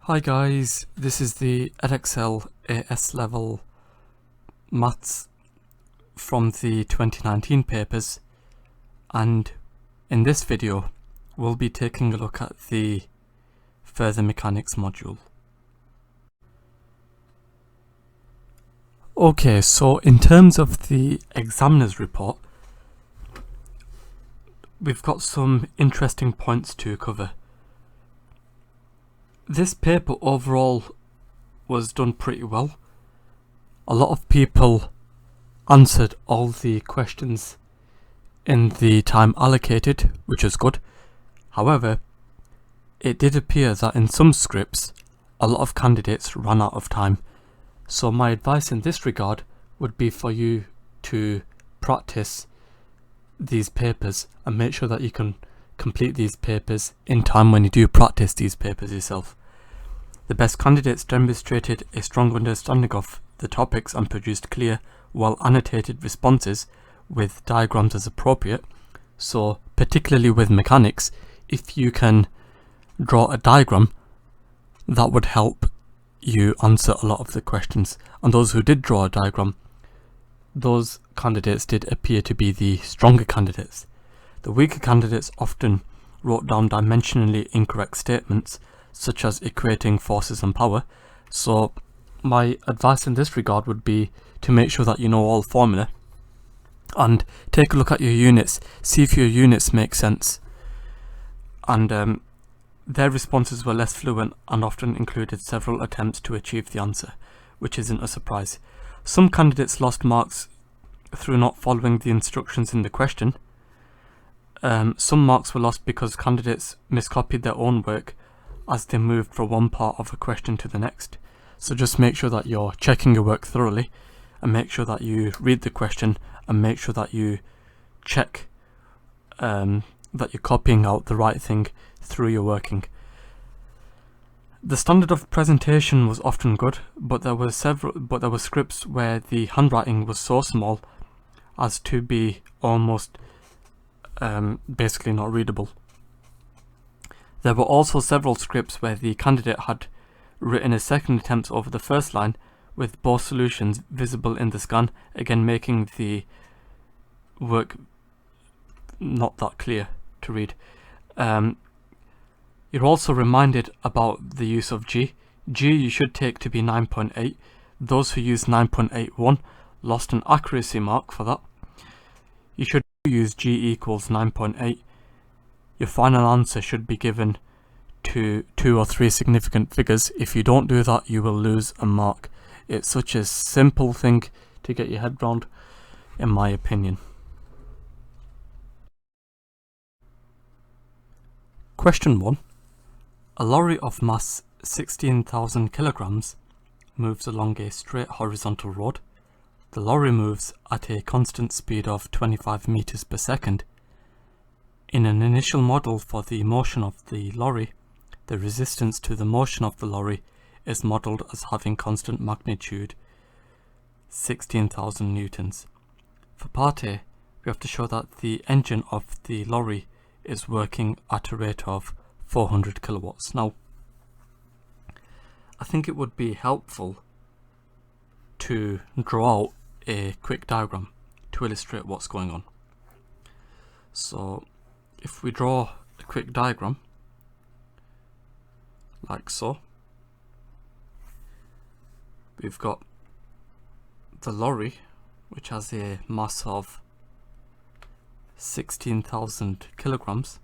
Hi guys, this is the EdExcel AS level maths from the 2019 papers, and in this video we'll be taking a look at the further mechanics module. Okay, so in terms of the examiner's report, we've got some interesting points to cover. This paper overall was done pretty well. A lot of people answered all the questions in the time allocated, which is good. However, it did appear that in some scripts, a lot of candidates ran out of time. So my advice in this regard would be for you to practice these papers and make sure that you can complete these papers in time when you do practice these papers yourself. The best candidates demonstrated a strong understanding of the topics and produced clear, well annotated responses with diagrams as appropriate. So particularly with mechanics, if you can draw a diagram, that would help you answer a lot of the questions. And those who did draw a diagram, those candidates did appear to be the stronger candidates. The weaker candidates often wrote down dimensionally incorrect statements, such as equating forces and power. So my advice in this regard would be to make sure that you know all formula and take a look at your units, see if your units make sense. And their responses were less fluent and often included several attempts to achieve the answer, which isn't a surprise. Some candidates lost marks through not following the instructions in the question. Some marks were lost because candidates miscopied their own work as they moved from one part of a question to the next. So just make sure that you're checking your work thoroughly, and make sure that you read the question, and make sure that you check that you're copying out the right thing through your working. The standard of presentation was often good, but there were scripts where the handwriting was so small as to be almost basically not readable. There were also several scripts where the candidate had written a second attempt over the first line with both solutions visible in the scan, again making the work not that clear to read. You're also reminded about the use of G. G you should take to be 9.8. Those who use 9.81 lost an accuracy mark for that. You should use G equals 9.8. Your final answer should be given to 2 or 3 significant figures. If you don't do that, you will lose a mark. It's such a simple thing to get your head round, in my opinion. Question 1. A lorry of mass 16,000 kilograms moves along a straight horizontal road. The lorry moves at a constant speed of 25 meters per second. In an initial model for the motion of the lorry, the resistance to the motion of the lorry is modelled as having constant magnitude 16,000 newtons. For part A, we have to show that the engine of the lorry is working at a rate of 400 kilowatts. Now, I think it would be helpful to draw out a quick diagram to illustrate what's going on. So if we draw a quick diagram like so, we've got the lorry, which has a mass of 16,000 kilograms.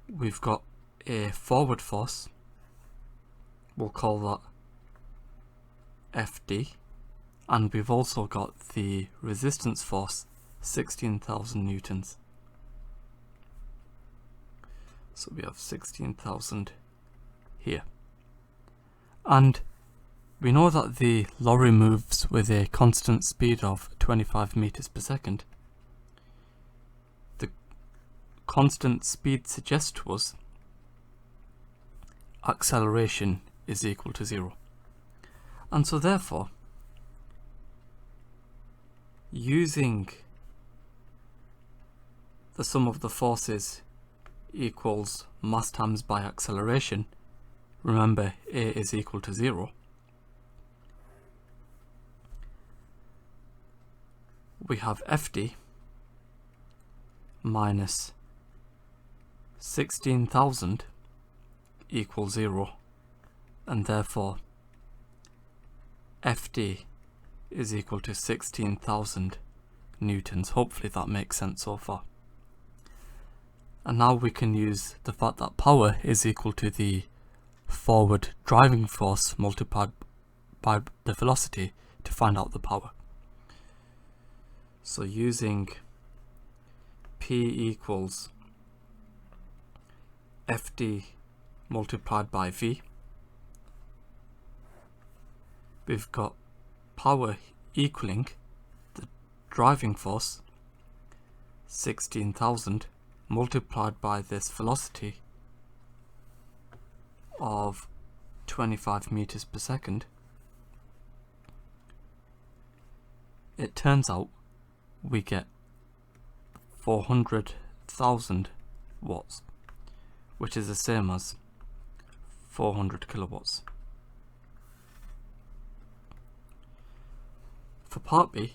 We've got a forward force, we'll call that FD, and we've also got the resistance force 16,000 newtons. So we have 16,000 here. And we know that the lorry moves with a constant speed of 25 meters per second. The constant speed suggests to us acceleration is equal to 0. And so therefore, using the sum of the forces equals mass times by acceleration, remember A is equal to 0, we have Fd minus 16,000 equals 0, and therefore Fd is equal to 16,000 newtons. Hopefully that makes sense so far. And now we can use the fact that power is equal to the forward driving force multiplied by the velocity to find out the power. So using P equals Fd multiplied by V, we've got power equaling the driving force 16,000 multiplied by this velocity of 25 meters per second. It turns out we get 400,000 watts, which is the same as 400 kilowatts. For part B,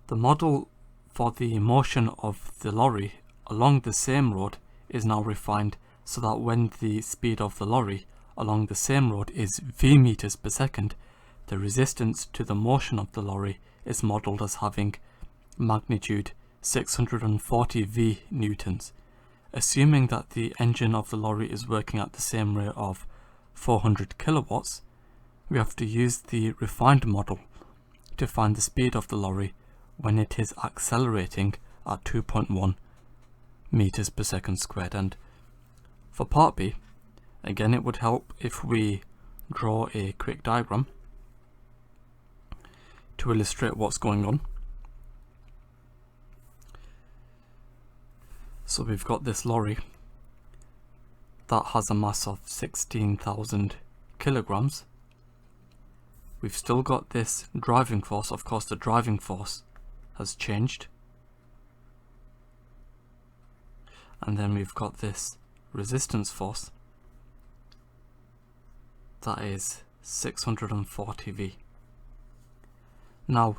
the model for the motion of the lorry along the same road is now refined so that when the speed of the lorry along the same road is v meters per second, the resistance to the motion of the lorry is modelled as having magnitude 640 V newtons. Assuming that the engine of the lorry is working at the same rate of 400 kilowatts, we have to use the refined model to find the speed of the lorry when it is accelerating at 2.1 meters per second squared. And for part B, again, it would help if we draw a quick diagram to illustrate what's going on. So we've got this lorry that has a mass of 16,000 kilograms. We've still got this driving force. Of course, the driving force has changed. And then we've got this resistance force that is 640 V. Now,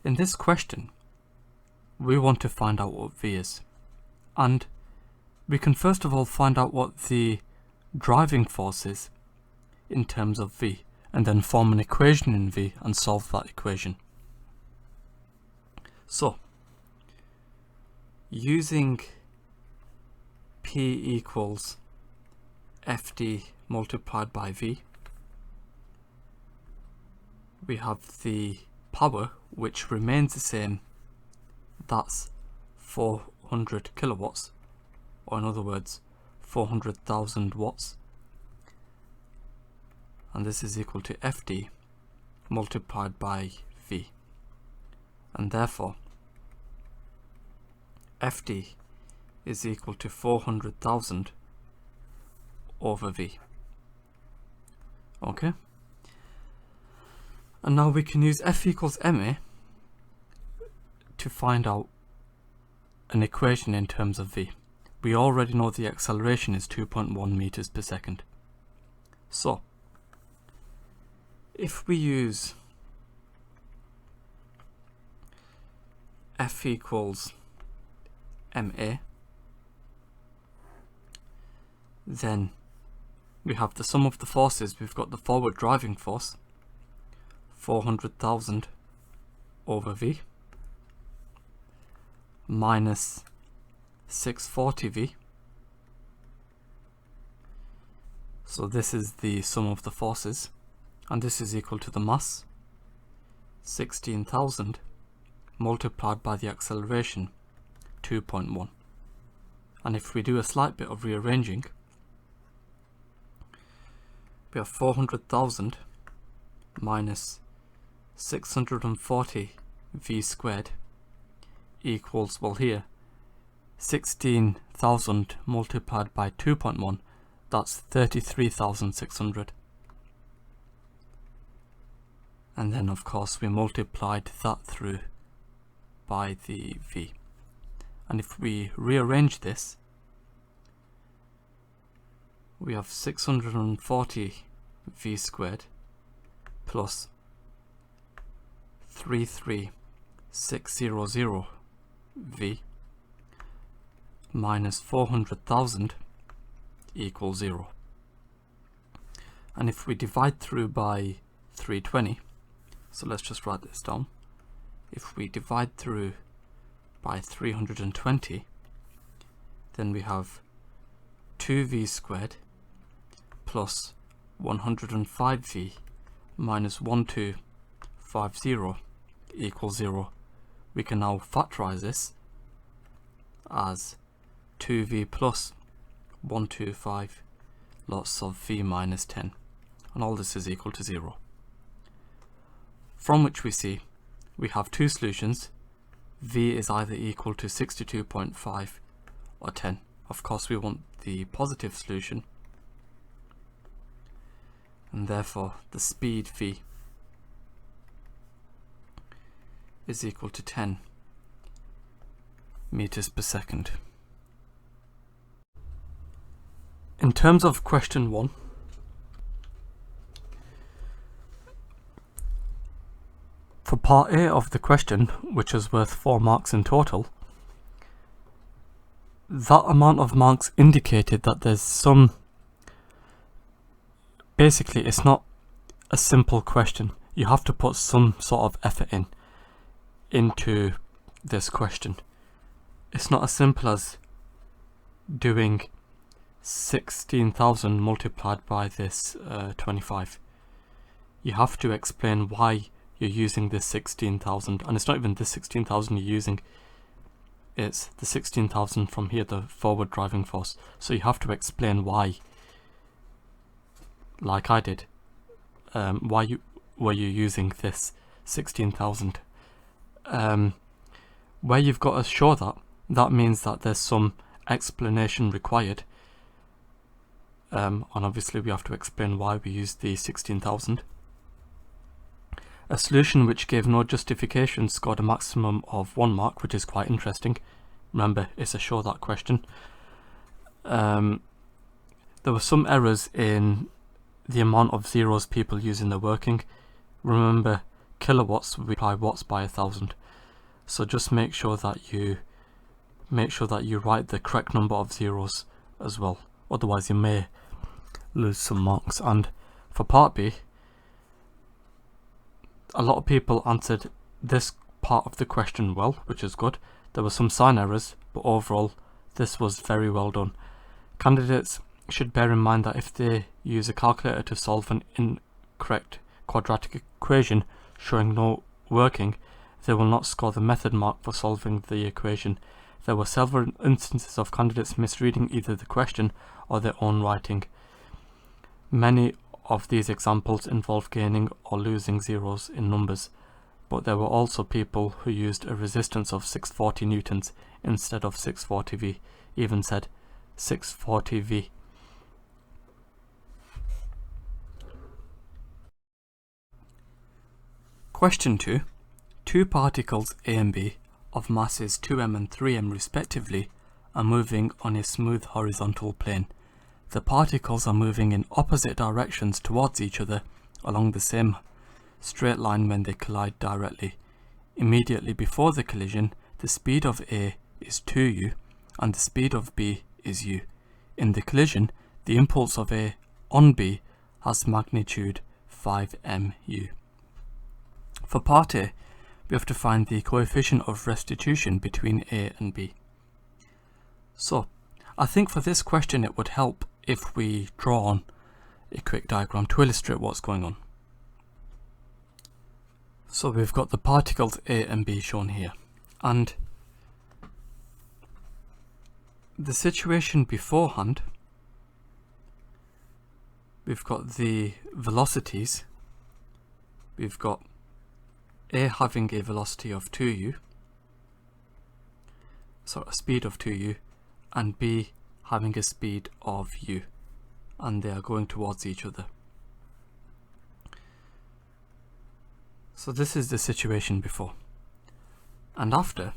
in this question, we want to find out what V is. And we can first of all find out what the driving force is in terms of V, and then form an equation in V and solve that equation. So, using P equals Fd multiplied by V, we have the power, which remains the same, that's 400 kilowatts, or in other words 400,000 watts, and this is equal to Fd multiplied by V, and therefore Fd is equal to 400,000 over V. Okay, and now we can use F equals ma to find out an equation in terms of V. We already know the acceleration is 2.1 meters per second. So, if we use F equals ma, then we have the sum of the forces. We've got the forward driving force, 400,000 over V, minus 640 V. So this is the sum of the forces, and this is equal to the mass, 16,000, multiplied by the acceleration, 2.1. And if we do a slight bit of rearranging, we have 400,000 minus 640 V squared equals, well here, 16,000 multiplied by 2.1, that's 33,600. And then of course we multiplied that through by the V. And if we rearrange this, we have 640 v squared plus 33600 v minus 400,000 equals 0. And if we divide through by 320, so let's just write this down. If we divide through by 320, then we have 2v squared plus 105v minus 1250 equals 0. We can now factorize this as 2v plus 125 lots of v minus 10, and all this is equal to 0. From which we see we have two solutions. V is either equal to 62.5 or 10. Of course we want the positive solution, and therefore the speed v is equal to 10 meters per second. In terms of question 1, for part A of the question, which is worth 4 marks in total, that amount of marks indicated that there's some, basically it's not a simple question. You have to put some sort of effort into this question. It's not as simple as doing 16,000 multiplied by this 25. You have to explain why you're using this 16,000, and it's not even this 16,000 you're using, it's the 16,000 from here, the forward driving force. So you have to explain why, like I did, why you were using this 16,000. Where you've got to show that means that there's some explanation required, and obviously we have to explain why we used the 16,000. A solution which gave no justification scored a maximum of 1 mark, which is quite interesting. Remember, it's a show that question. There were some errors in the amount of zeros people use in their working. Remember, kilowatts we multiply watts by 1,000. So just make sure that you write the correct number of zeros as well. Otherwise you may lose some marks. And for part B, a lot of people answered this part of the question well, which is good. There were some sign errors, but overall this was very well done. Candidates should bear in mind that if they use a calculator to solve an incorrect quadratic equation showing no working, they will not score the method mark for solving the equation. There were several instances of candidates misreading either the question or their own writing. Many of these examples involve gaining or losing zeros in numbers, but there were also people who used a resistance of 640 newtons instead of 640V, even said 640V. Question 2. Two particles A and B of masses 2m and 3m respectively are moving on a smooth horizontal plane. The particles are moving in opposite directions towards each other along the same straight line when they collide directly. Immediately before the collision, the speed of A is 2u and the speed of B is u. In the collision, the impulse of A on B has magnitude 5mu. For part A, we have to find the coefficient of restitution between A and B. So, I think for this question it would help if we draw on a quick diagram to illustrate what's going on. So we've got the particles A and B shown here, and the situation beforehand, we've got the velocities. We've got A having a velocity of 2u, so a speed of 2u, and B having a speed of u, and they are going towards each other. So this is the situation before. And after,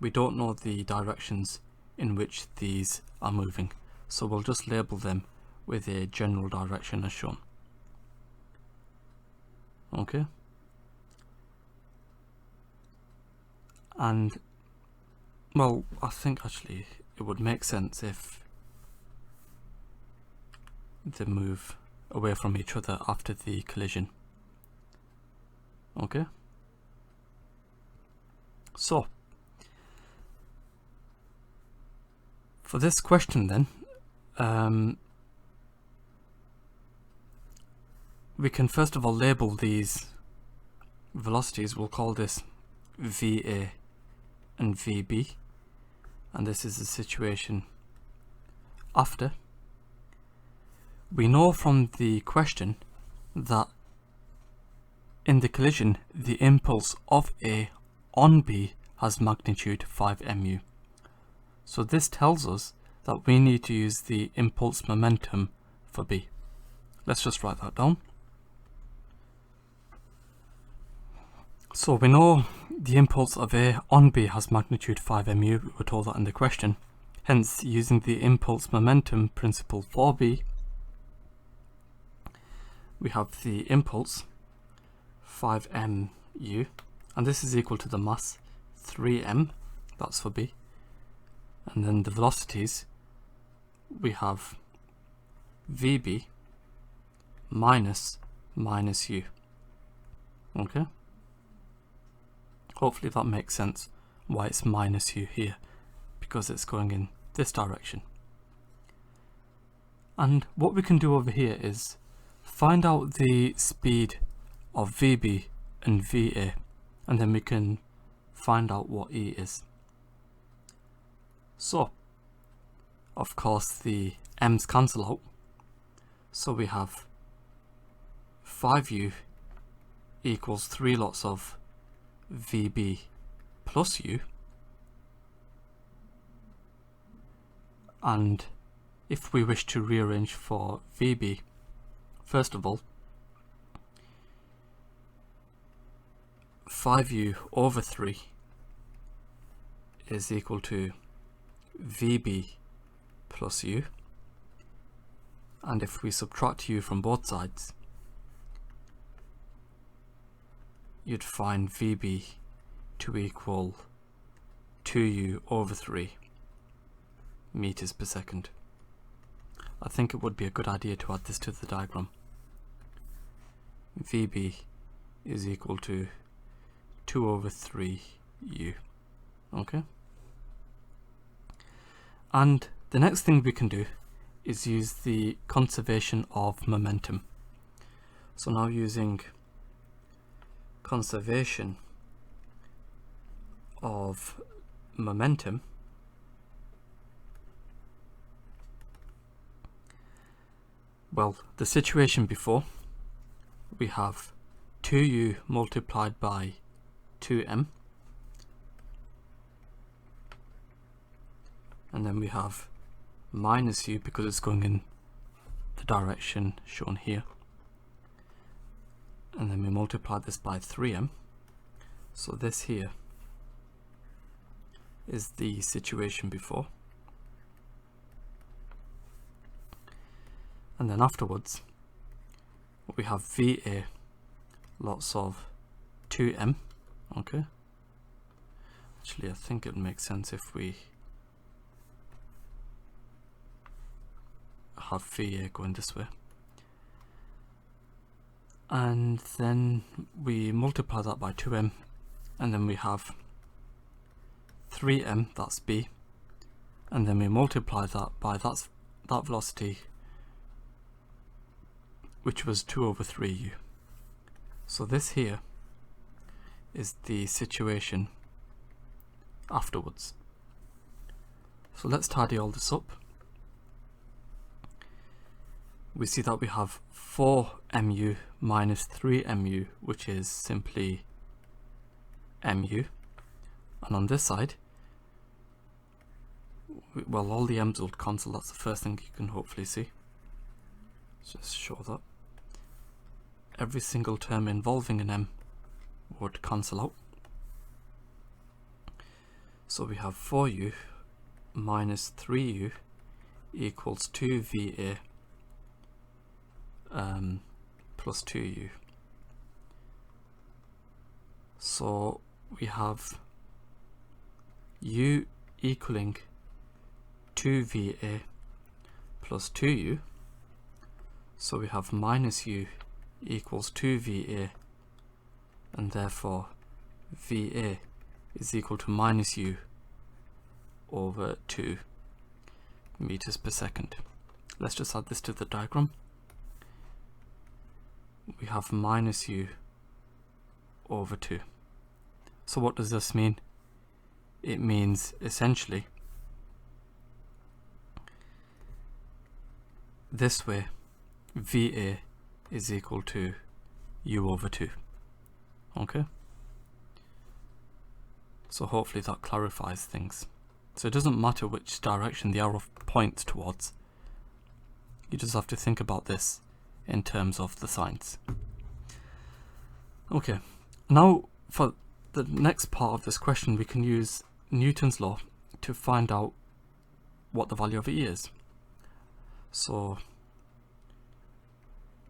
we don't know the directions in which these are moving, so we'll just label them with a general direction as shown. Okay, and well, I think actually it would make sense if they move away from each other after the collision. Okay, so for this question then, we can first of all label these velocities. We'll call this VA and VB, and this is the situation after. We know from the question that in the collision the impulse of A on B has magnitude 5 mu. So this tells us that we need to use the impulse momentum for B. Let's just write that down. So we know the impulse of A on B has magnitude 5 mu, we were told that in the question. Hence, using the impulse momentum principle for B, we have the impulse 5 mu, and this is equal to the mass 3m, that's for B. And then the velocities, we have VB minus u. Okay? Hopefully that makes sense why it's minus u here, because it's going in this direction. And what we can do over here is find out the speed of VB and VA, and then we can find out what E is. So, of course, the m's cancel out, so we have 5u equals 3 lots of VB plus u, and if we wish to rearrange for VB, first of all, 5u over 3 is equal to VB plus u, and if we subtract u from both sides, you'd find VB to equal 2u over 3 meters per second. I think it would be a good idea to add this to the diagram. VB is equal to 2 over 3u. Okay? And the next thing we can do is use the conservation of momentum. So now using conservation of momentum, well, the situation before, we have 2u multiplied by 2m, and then we have minus u because it's going in the direction shown here, and then we multiply this by 3m, so this here is the situation before, and then afterwards we have VA lots of 2m. Okay, actually I think it makes sense if we have VA going this way, and then we multiply that by 2m, and then we have 3m, that's B, and then we multiply that by that velocity, which was 2 over 3u. So this here is the situation afterwards. So let's tidy all this up. We see that we have 4mu minus 3mu, which is simply mu, and on this side, well, all the m's will cancel. That's the first thing you can hopefully see. Just show that every single term involving an m would cancel out. So we have 4u minus 3u equals 2va plus 2u. So we have u equaling 2va plus 2u. So we have minus u equals 2va, and therefore va is equal to minus u over 2 meters per second. Let's just add this to the diagram. We have minus u over 2. So what does this mean? It means essentially this way va is equal to u over 2. Okay? So hopefully that clarifies things. So it doesn't matter which direction the arrow points towards. You just have to think about this in terms of the signs. Okay, now for the next part of this question, we can use Newton's law to find out what the value of E is. So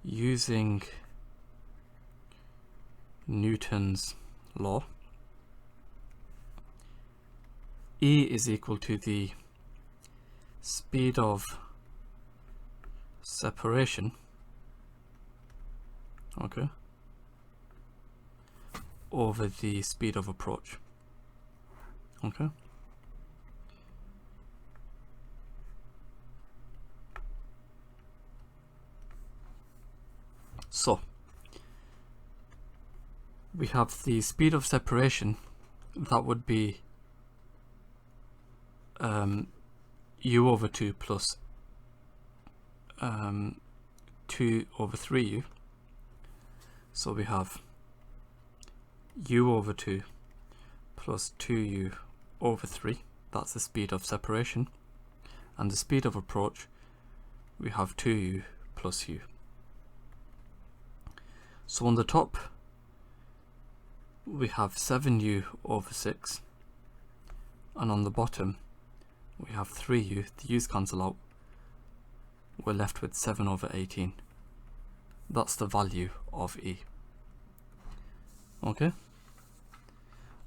using Newton's law, E is equal to the speed of separation, okay, over the speed of approach. Okay. So we have the speed of separation, that would be u over 2 plus 2 over 3u. So we have u over 2 plus 2u over 3, that's the speed of separation, and the speed of approach, we have 2u plus u. So on the top we have 7u over 6, and on the bottom we have 3u, the u's cancel out, we're left with 7 over 18. That's the value of E. Okay?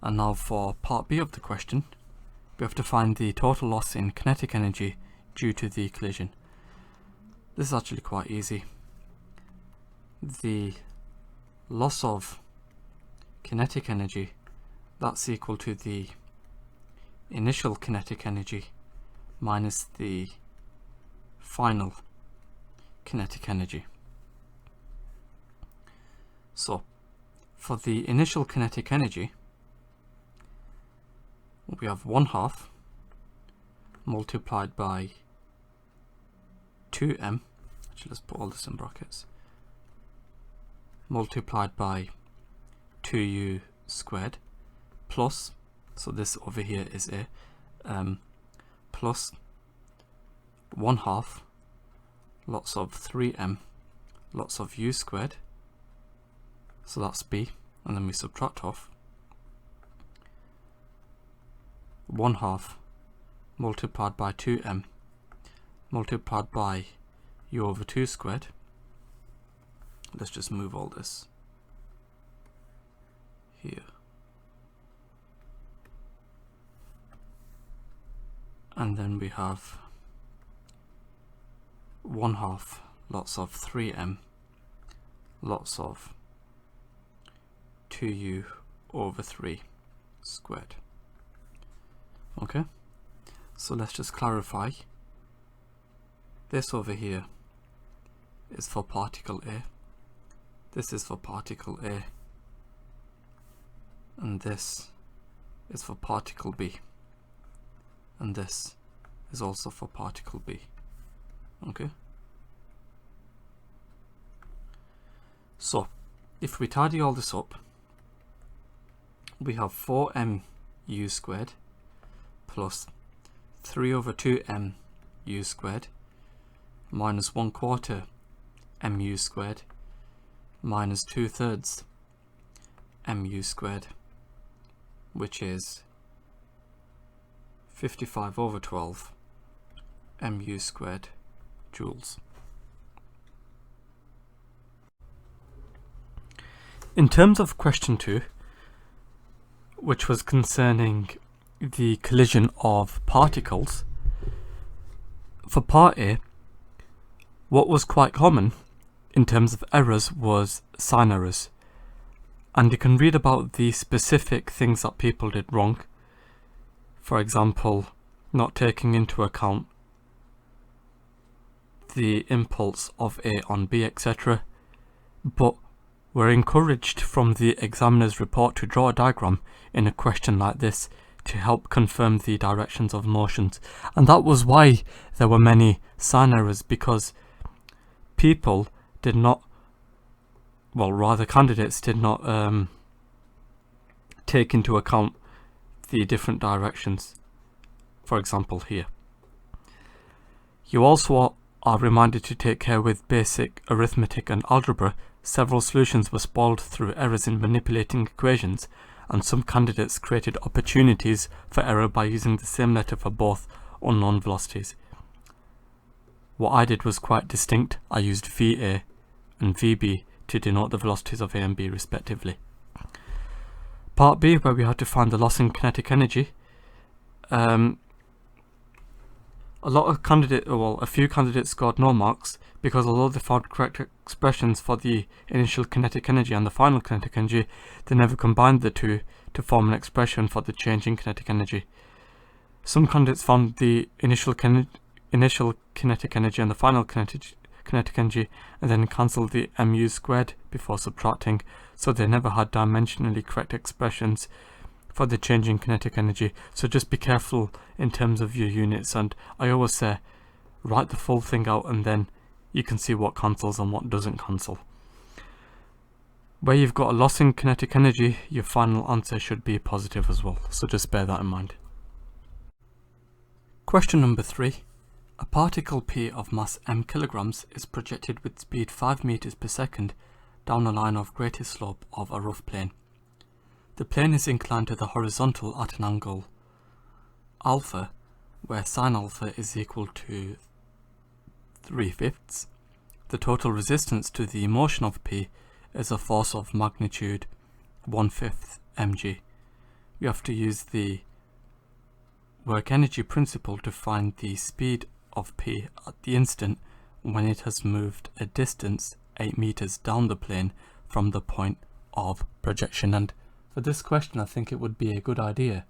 And now for part B of the question, we have to find the total loss in kinetic energy due to the collision. This is actually quite easy. The loss of kinetic energy, that's equal to the initial kinetic energy minus the final kinetic energy. So for the initial kinetic energy, we have 1/2 multiplied by 2m, actually let's put all this in brackets, multiplied by 2u squared plus, so this over here is a, plus 1/2 lots of 3m lots of u squared, so that's b, and then we subtract off 1/2 multiplied by 2m multiplied by u over 2 squared. Let's just move all this here. And then we have 1/2 lots of 3m lots of 2u over 3 squared. Okay, so let's just clarify. This over here is for particle A, this is for particle A, and this is for particle B, and this is also for particle B. Okay, so if we tidy all this up, we have 4mu squared plus 3 over 2m u squared minus 1/4 mu squared minus 2/3 mu squared, which is 55 over 12 mu squared joules. In terms of question 2, which was concerning the collision of particles, for part A, what was quite common in terms of errors was sign errors, and you can read about the specific things that people did wrong. For example, not taking into account the impulse of A on B, etc. But we're encouraged from the examiner's report to draw a diagram in a question like this to help confirm the directions of motions. And that was why there were many sign errors, because people did not, well, rather candidates did not take into account the different directions. For example, here. You also are reminded to take care with basic arithmetic and algebra. Several solutions were spoiled through errors in manipulating equations, and some candidates created opportunities for error by using the same letter for both unknown velocities. What I did was quite distinct. I used VA and VB to denote the velocities of A and B respectively. Part B, where we had to find the loss in kinetic energy. A few candidates scored no marks because although they found correct expressions for the initial kinetic energy and the final kinetic energy, they never combined the two to form an expression for the change in kinetic energy. Some candidates found the initial kinetic energy and the final kinetic energy and then cancelled the mu squared before subtracting, so they never had dimensionally correct expressions for the change in kinetic energy. So just be careful in terms of your units, and I always say write the full thing out and then you can see what cancels and what doesn't cancel. Where you've got a loss in kinetic energy, your final answer should be positive as well, so just bear that in mind. Question number 3. A particle P of mass m kilograms is projected with speed 5 meters per second down a line of greatest slope of a rough plane. The plane is inclined to the horizontal at an angle alpha, where sine alpha is equal to 3/5. The total resistance to the motion of P is a force of magnitude 1/5 mg. We have to use the work energy principle to find the speed of P at the instant when it has moved a distance 8 meters down the plane from the point of projection. And for this question, I think it would be a good idea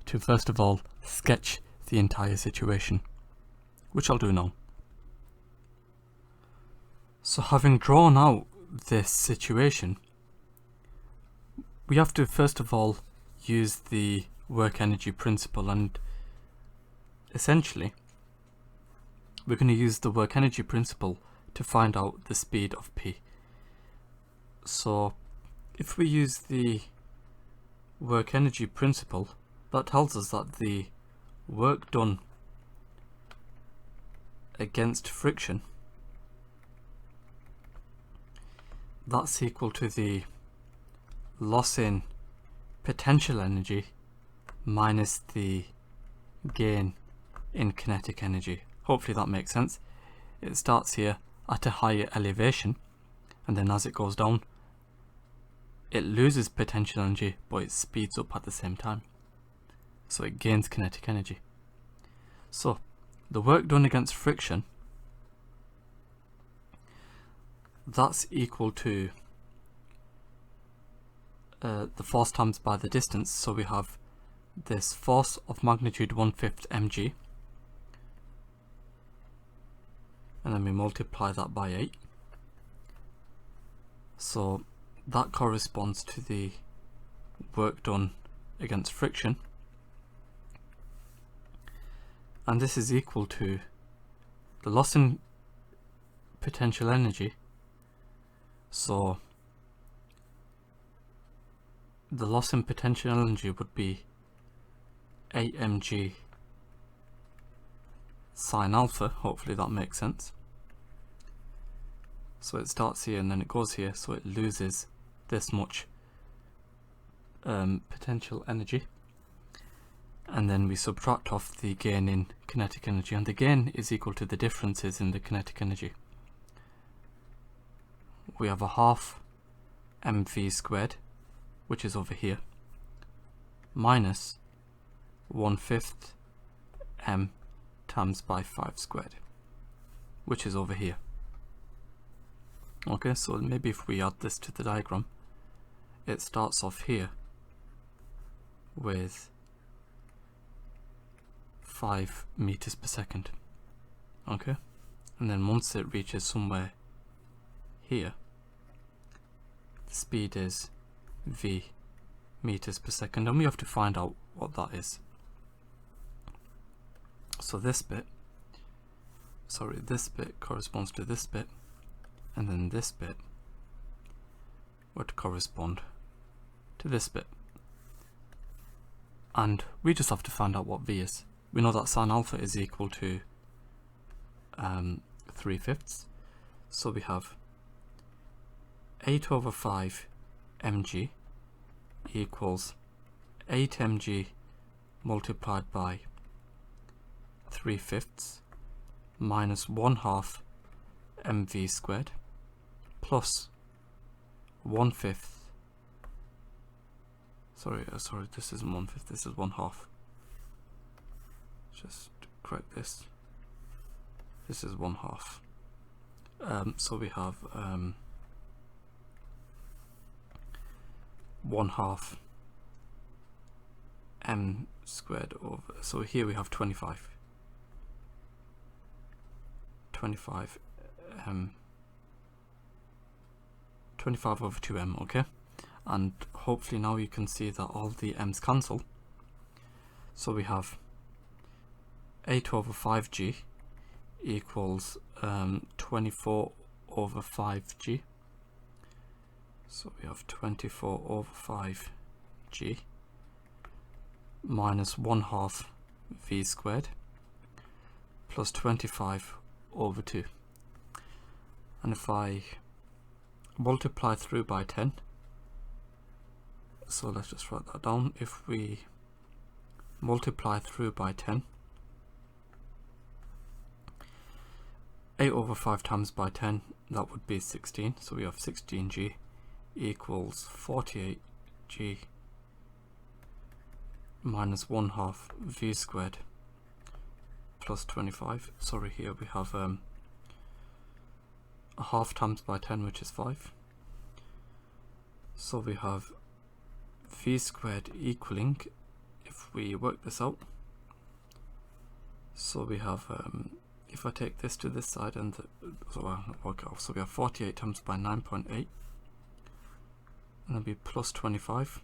to first of all sketch the entire situation, which I'll do now. So having drawn out this situation, we have to first of all use the work energy principle, and essentially we're going to use the work energy principle to find out the speed of P. So if we use the work energy principle, that tells us that the work done against friction, that's equal to the loss in potential energy minus the gain in kinetic energy. Hopefully that makes sense. It starts here at a higher elevation, and then as it goes down it loses potential energy, but it speeds up at the same time, so it gains kinetic energy. So the work done against friction, that's equal to the force times by the distance. So we have this force of magnitude 1/5 mg, and then we multiply that by 8. So that corresponds to the work done against friction, and this is equal to the loss in potential energy. So the loss in potential energy would be 8 mg sine alpha. Hopefully that makes sense. So it starts here and then it goes here, so it loses this much potential energy. and then we subtract off the gain in kinetic energy, and the gain is equal to the differences in the kinetic energy. We have a half mv squared, which is over here, minus 1/5 m times by 5 squared, which is over here. Okay, so maybe if we add this to the diagram, it starts off here with 5 meters per second. Okay, and then once it reaches somewhere here, the speed is v meters per second, and we have to find out what that is. So this bit corresponds to this bit, and then this bit would correspond to this bit, and we just have to find out what v is. We know that sine alpha is equal to 3/5, so we have 8/5 mg equals 8 mg multiplied by 3/5 minus 1/2 mv squared plus 1/5. Sorry, this isn't 1/5, this is 1/2. Just correct this. This is 1/2. So we have 1/2 m squared over, so here we have 25 over 2m, okay? And hopefully now you can see that all the m's cancel. So we have 8/5g equals 24/5g. So we have 24/5g minus 1/2 v squared plus 25/2. And if I multiply through by 10, so let's just write that down. If we multiply through by 10, 8/5 times by 10, that would be 16. So we have 16g equals 48g minus 1/2 v squared plus 25. Sorry, here we have a half times by 10, which is 5. So we have v squared equaling, if we work this out, so we have if I take this to this side and work it off, so we have 48 times by 9.8, and then be plus 25,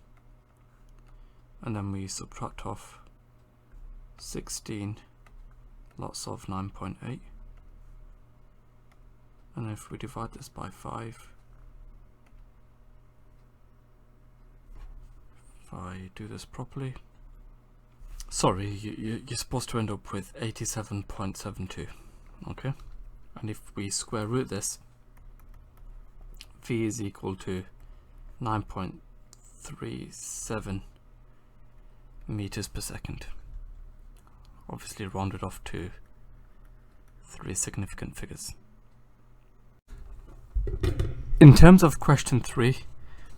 and then we subtract off 16 lots of 9.8, and if we divide this by 5, if I do this properly, sorry, you're supposed to end up with 87.72, okay? And if we square root this, v is equal to 9.37 meters per second, obviously rounded off to 3 significant figures. In terms of question 3,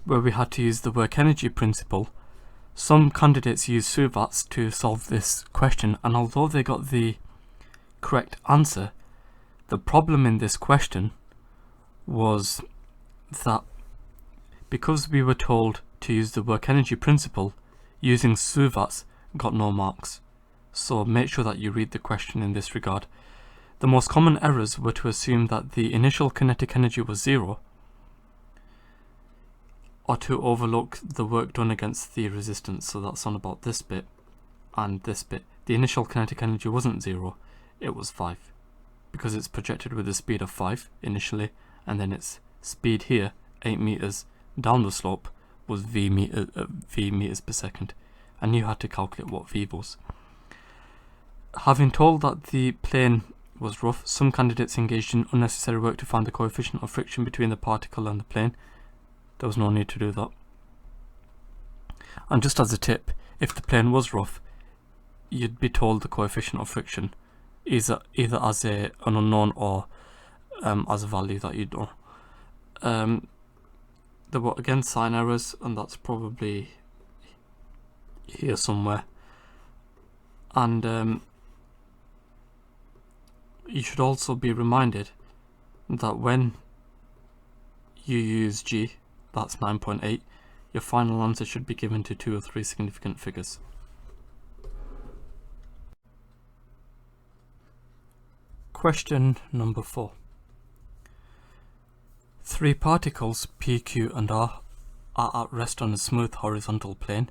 where we had to use the work energy principle, some candidates used SUVATs to solve this question, and although they got the correct answer, the problem in this question was that because we were told to use the work energy principle, using SUVATs got no marks. So make sure that you read the question in this regard. The most common errors were to assume that the initial kinetic energy was 0, or to overlook the work done against the resistance. So that's on about this bit and this bit. The initial kinetic energy wasn't 0, it was 5, because it's projected with a speed of 5 initially, and then its speed here, 8 meters down the slope, was v meters per second, and you had to calculate what v was. Having told that the plane was rough, some candidates engaged in unnecessary work to find the coefficient of friction between the particle and the plane. There was no need to do that. And just as a tip, if the plane was rough, you'd be told the coefficient of friction is either as an unknown or as a value that you know. There were again sign errors, and that's probably here somewhere. And you should also be reminded that when you use G, that's 9.8, your final answer should be given to 2 or 3 significant figures. Question number 4. 3 particles P, Q and R are at rest on a smooth horizontal plane.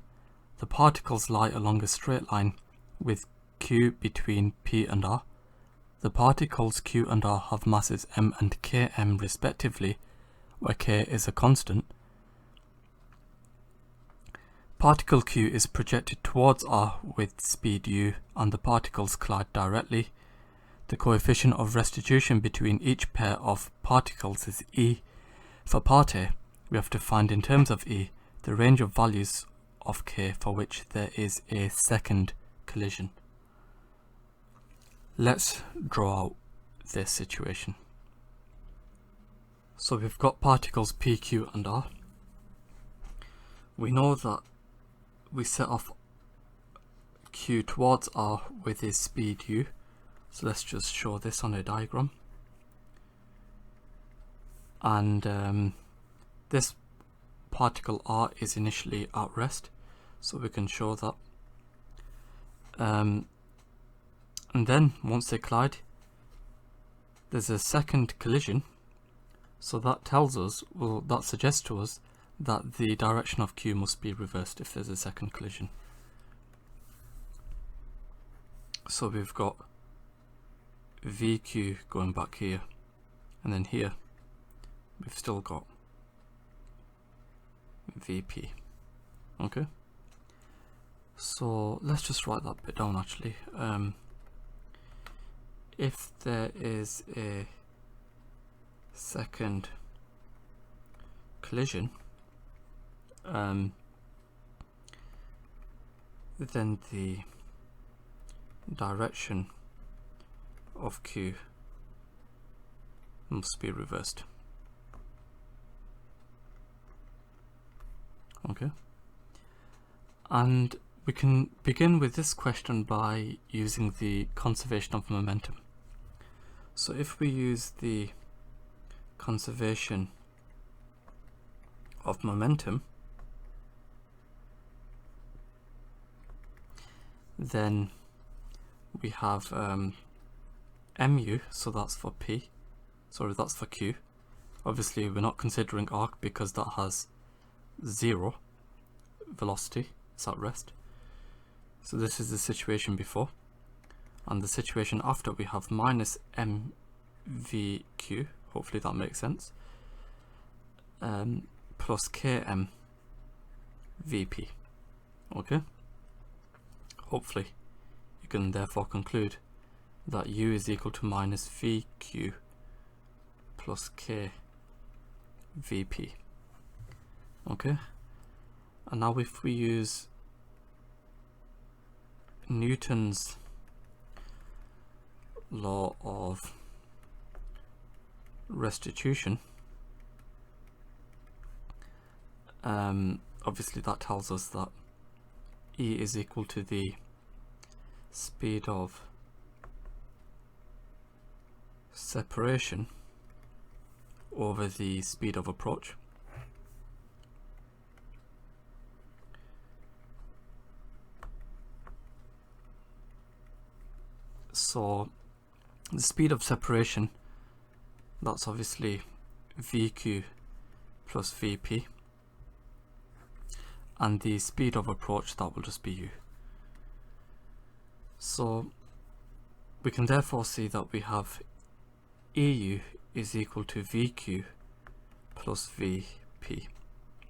The particles lie along a straight line with Q between P and R. The particles Q and R have masses m and km respectively, where k is a constant. Particle Q is projected towards R with speed u, and the particles collide directly. The coefficient of restitution between each pair of particles is E. For part A, we have to find in terms of E the range of values of k for which there is a second collision. Let's draw out this situation. So we've got particles P, Q and R. We know that we set off Q towards R with a speed u. So let's just show this on a diagram. And this particle R is initially at rest, so we can show that. And then once they collide, there's a second collision. So that tells us, well, that suggests to us that the direction of Q must be reversed if there's a second collision. So we've got VQ going back here, and then here we've still got VP. Okay, so let's just write that bit down actually. If there is a second collision, then the direction of Q must be reversed. Okay, and we can begin with this question by using the conservation of momentum. So if we use the conservation of momentum, then we have mu, so that's for P, sorry, that's for Q. Obviously we're not considering arc because that has 0 velocity, it's at rest. So this is the situation before, and the situation after we have minus mvq, hopefully that makes sense, plus km vp. Okay, hopefully you can therefore conclude that u is equal to minus vq plus k vp. Okay, and now if we use Newton's law of restitution, obviously that tells us that E is equal to the speed of separation over the speed of approach. So the speed of separation, that's obviously VQ plus VP, and the speed of approach, that will just be U. So we can therefore see that we have EU is equal to VQ plus VP.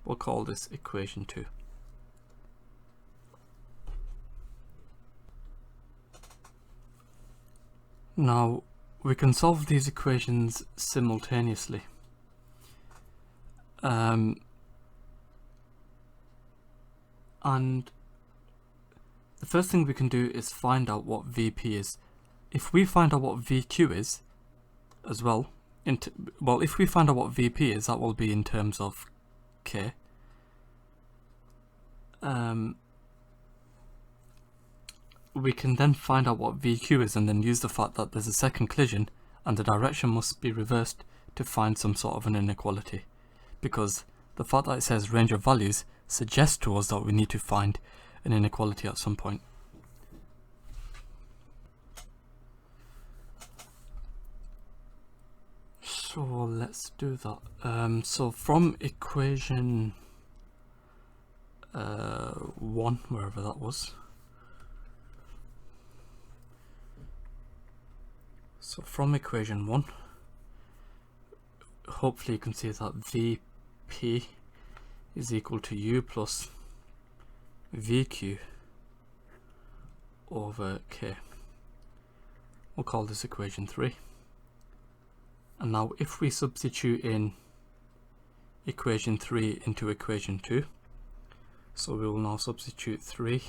We'll call this equation 2. Now we can solve these equations simultaneously. And the first thing we can do is find out what VP is. If we find out what VQ is as well, if we find out what VP is, that will be in terms of K. We can then find out what VQ is and then use the fact that there's a second collision and the direction must be reversed to find some sort of an inequality, because the fact that it says range of values suggests to us that we need to find an inequality at some point. So let's do that. So from equation 1, wherever that was. So from equation 1, hopefully you can see that VP is equal to U plus VQ over K. We'll call this equation 3. And now if we substitute in equation 3 into equation 2, so we will now substitute 3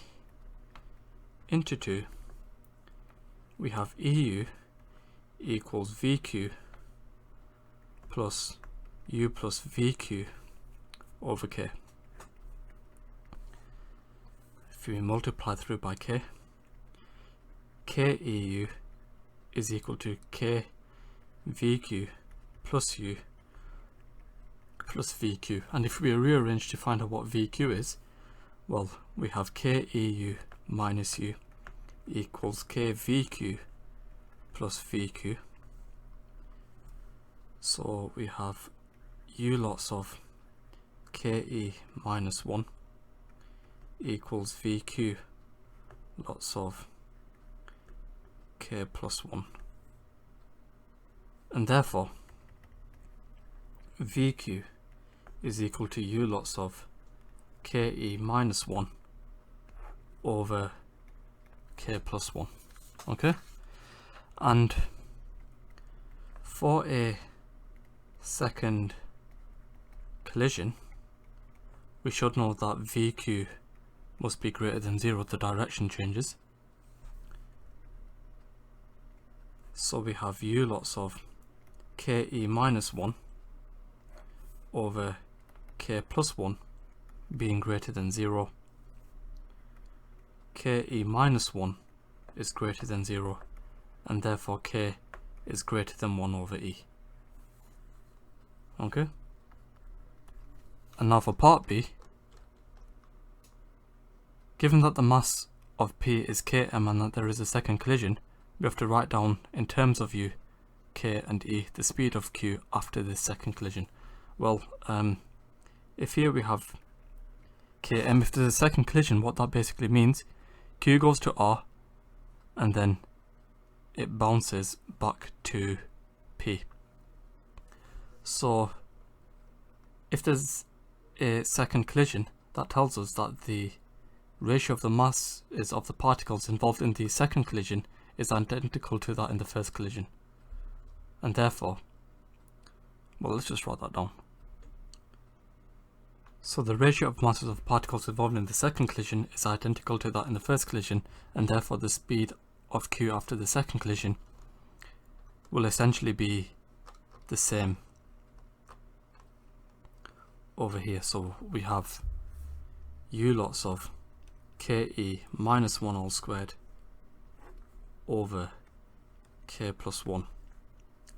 into 2, we have EU equals VQ plus U plus VQ over K. If we multiply through by K, KEU is equal to K VQ plus U plus VQ. And if we rearrange to find out what VQ is, well, we have KEU minus U equals KVQ plus VQ. So we have U lots of KE minus 1 equals VQ lots of K plus 1. And therefore, VQ is equal to U lots of KE minus 1 over K plus 1. Okay? And for a second collision, we should know that VQ must be greater than 0, the direction changes. So we have U lots of KE minus 1 over K plus 1 being greater than 0. KE minus 1 is greater than 0, and therefore K is greater than 1 over E. Okay? And now for part B, given that the mass of P is Km and that there is a second collision, we have to write down in terms of U, K and E the speed of Q after this second collision. Well, if here we have Km, if there's a second collision, what that basically means, Q goes to R and then it bounces back to P. So if there's a second collision, that tells us that the ratio of the mass of the particles involved in the second collision is identical to that in the first collision. And therefore, well, let's just write that down. So the ratio of masses of particles involved in the second collision is identical to that in the first collision, and therefore the speed of Q after the second collision will essentially be the same over here. So we have U lots of KE minus 1 all squared over K plus 1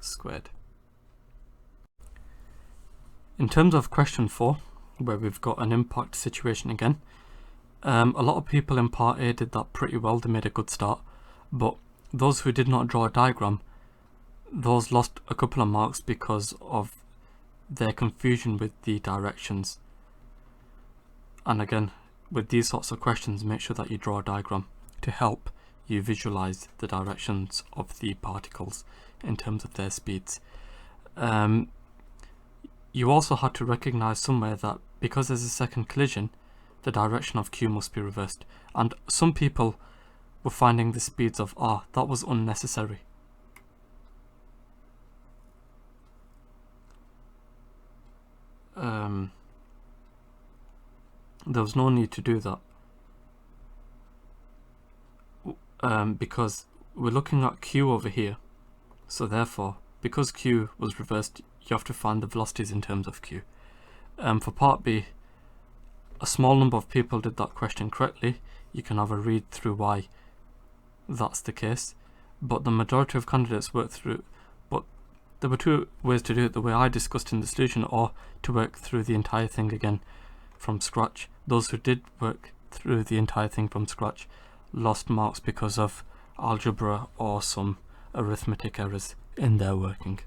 squared. In terms of question 4, where we've got an impact situation again, a lot of people in part A did that pretty well, they made a good start, but those who did not draw a diagram, those lost a couple of marks because of their confusion with the directions. And again, with these sorts of questions, make sure that you draw a diagram to help you visualize the directions of the particles in terms of their speeds. You also had to recognize somewhere that because there's a second collision, the direction of Q must be reversed, and some people were finding the speeds of R. That was unnecessary. There was no need to do that. because we're looking at Q over here. So therefore, because Q was reversed, you have to find the velocities in terms of Q. For part B, a small number of people did that question correctly. You can have a read through why that's the case, but the majority of candidates worked through. But there were two ways to do it: the way I discussed in the solution, or to work through the entire thing again from scratch. Those who did work through the entire thing from scratch lost marks because of algebra or some arithmetic errors in their working.